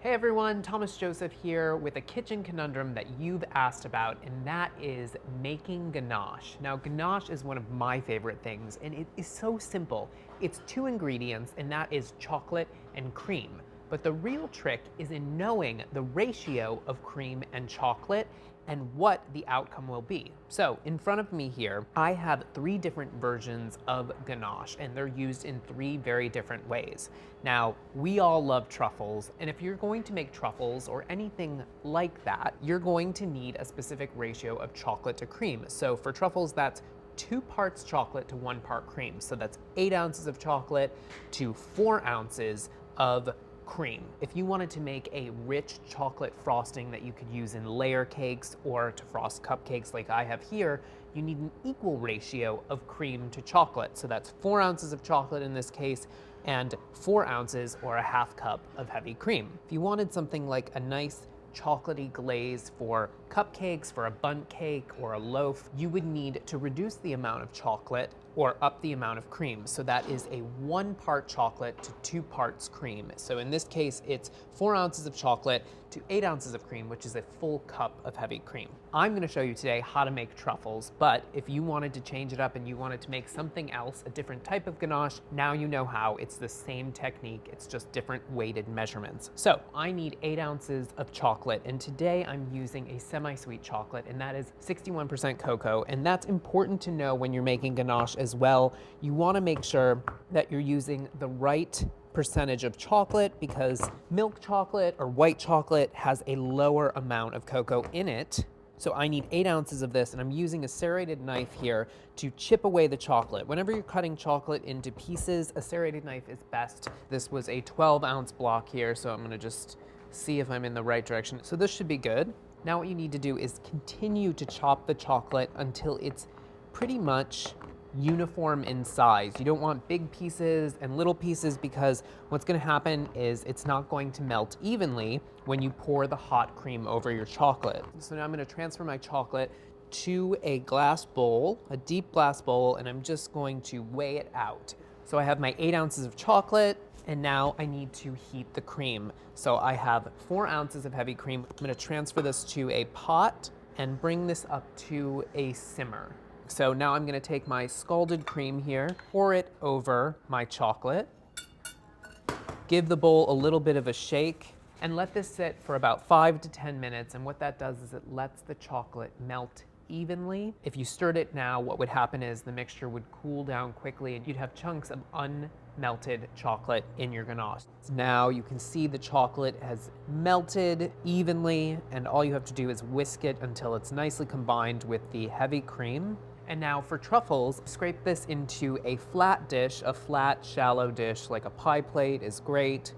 Hey everyone, Thomas Joseph here with a kitchen conundrum that you've asked about, and that is making ganache. Now, ganache is one of my favorite things, and it is so simple. It's two ingredients, and that is chocolate and cream. But the real trick is in knowing the ratio of cream and chocolate and what the outcome will be. So in front of me here, I have three different versions of ganache, and they're used in three very different ways. Now, we all love truffles, and if you're going to make truffles or anything like that, you're going to need a specific ratio of chocolate to cream. So for truffles, that's 2 parts chocolate to 1 part cream. So that's 8 ounces of chocolate to 4 ounces of cream. If you wanted to make a rich chocolate frosting that you could use in layer cakes or to frost cupcakes like I have here, you need an equal ratio of cream to chocolate. So that's 4 ounces of chocolate in this case and 4 ounces or a half cup of heavy cream. If you wanted something like a nice chocolatey glaze for cupcakes, for a bundt cake or a loaf, you would need to reduce the amount of chocolate or up the amount of cream. So that is a 1 part chocolate to 2 parts cream. So in this case, it's 4 ounces of chocolate to 8 ounces of cream, which is a full cup of heavy cream. I'm gonna show you today how to make truffles, but if you wanted to change it up and you wanted to make something else, a different type of ganache, now you know how. It's the same technique, it's just different weighted measurements. So I need 8 ounces of chocolate, and today I'm using a semi-sweet chocolate, and that is 61% cocoa, and that's important to know when you're making ganache as well. You wanna make sure that you're using the right percentage of chocolate because milk chocolate or white chocolate has a lower amount of cocoa in it. So I need 8 ounces of this, and I'm using a serrated knife here to chip away the chocolate. Whenever you're cutting chocolate into pieces, a serrated knife is best. This was a 12-ounce block here, so I'm gonna just see if I'm in the right direction. So this should be good. Now what you need to do is continue to chop the chocolate until it's pretty much uniform in size. You don't want big pieces and little pieces because what's going to happen is it's not going to melt evenly when you pour the hot cream over your chocolate. So now I'm going to transfer my chocolate to a glass bowl, a deep glass bowl, and I'm just going to weigh it out. So I have my 8 ounces of chocolate, and now I need to heat the cream. So I have 4 ounces of heavy cream. I'm going to transfer this to a pot and bring this up to a simmer. So now I'm gonna take my scalded cream here, pour it over my chocolate, give the bowl a little bit of a shake, and let this sit for about 5 to 10 minutes. And what that does is it lets the chocolate melt evenly. If you stirred it now, what would happen is the mixture would cool down quickly and you'd have chunks of unmelted chocolate in your ganache. Now you can see the chocolate has melted evenly, and all you have to do is whisk it until it's nicely combined with the heavy cream. And now for truffles, scrape this into a flat dish, a flat, shallow dish, like a pie plate is great.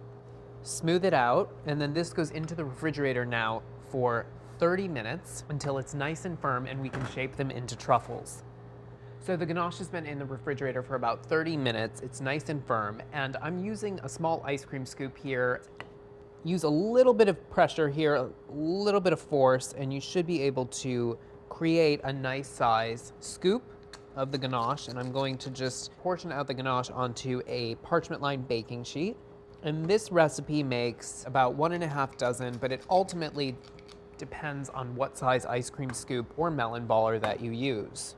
Smooth it out, and then this goes into the refrigerator now for 30 minutes until it's nice and firm and we can shape them into truffles. So the ganache has been in the refrigerator for about 30 minutes. It's nice and firm, and I'm using a small ice cream scoop here. Use a little bit of pressure here, a little bit of force, and you should be able to create a nice size scoop of the ganache. And I'm going to just portion out the ganache onto a parchment lined baking sheet. And this recipe makes about 1.5 dozen, but it ultimately depends on what size ice cream scoop or melon baller that you use.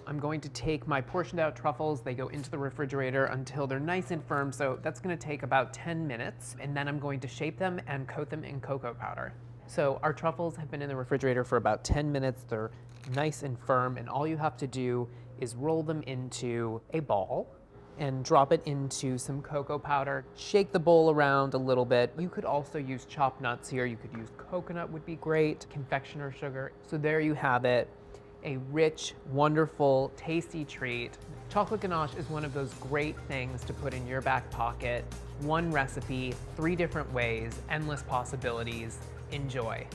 I'm going to take my portioned out truffles, they go into the refrigerator until they're nice and firm, so that's gonna take about 10 minutes, and then I'm going to shape them and coat them in cocoa powder. So our truffles have been in the refrigerator for about 10 minutes, they're nice and firm, and all you have to do is roll them into a ball and drop it into some cocoa powder. Shake the bowl around a little bit. You could also use chopped nuts here, you could use coconut would be great, confectioner sugar. So there you have it. A rich, wonderful, tasty treat. Chocolate ganache is one of those great things to put in your back pocket. One recipe, 3 different ways, endless possibilities. Enjoy.